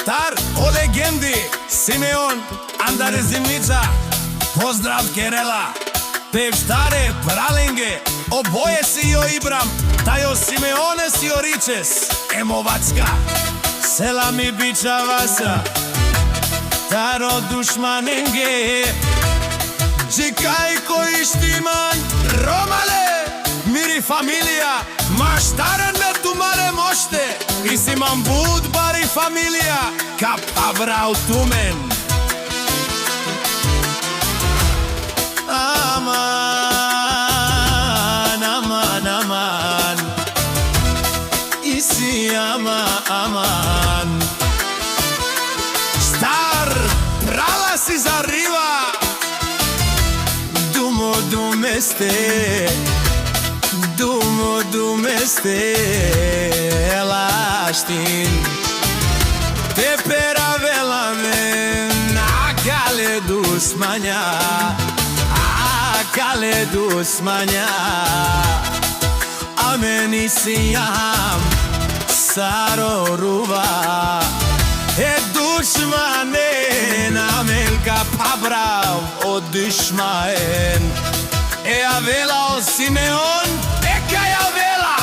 Star o legendi Simeon Andare Zimnica Pozdrav Kerela Pevštare Pralinge Oboje si jo Ibram Tajo Simeone si jo Ričes Emovacka Sela mi bića vasa Taro dušmanenge Čekaj koji štiman Romale Miri familija Maštaren me tumare mošte I si mam bud bari familija Kap avrau tumen Aman, aman, aman I si aman Star, prala si za riva Dumo dumeste Dumo dumeste Elastin Te peravela me Nakale dusmanja Akale dusmanja A meni si jam Saro ruva E dušmanen Amelka pabrav O dušmanen E avela o Simeon Eka je avela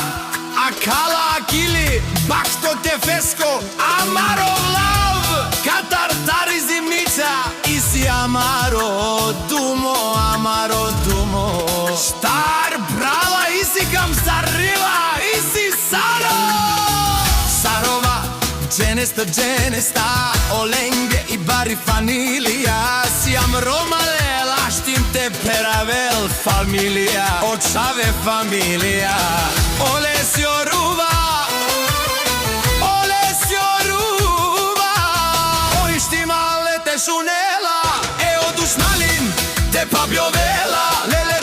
Akala akili Bakto tefesko Amaro lav Katar tari zimnica I si amaro Dumo amaro dumo Star brala I si kam sarila I si Saro Sarova Dženesta Olenge I bari familija Si am romale Laštim te peravel familija Očave familija Ole si oruva Ole si oruva Oj štimale te šunela E odušmalim te pabiovela Lele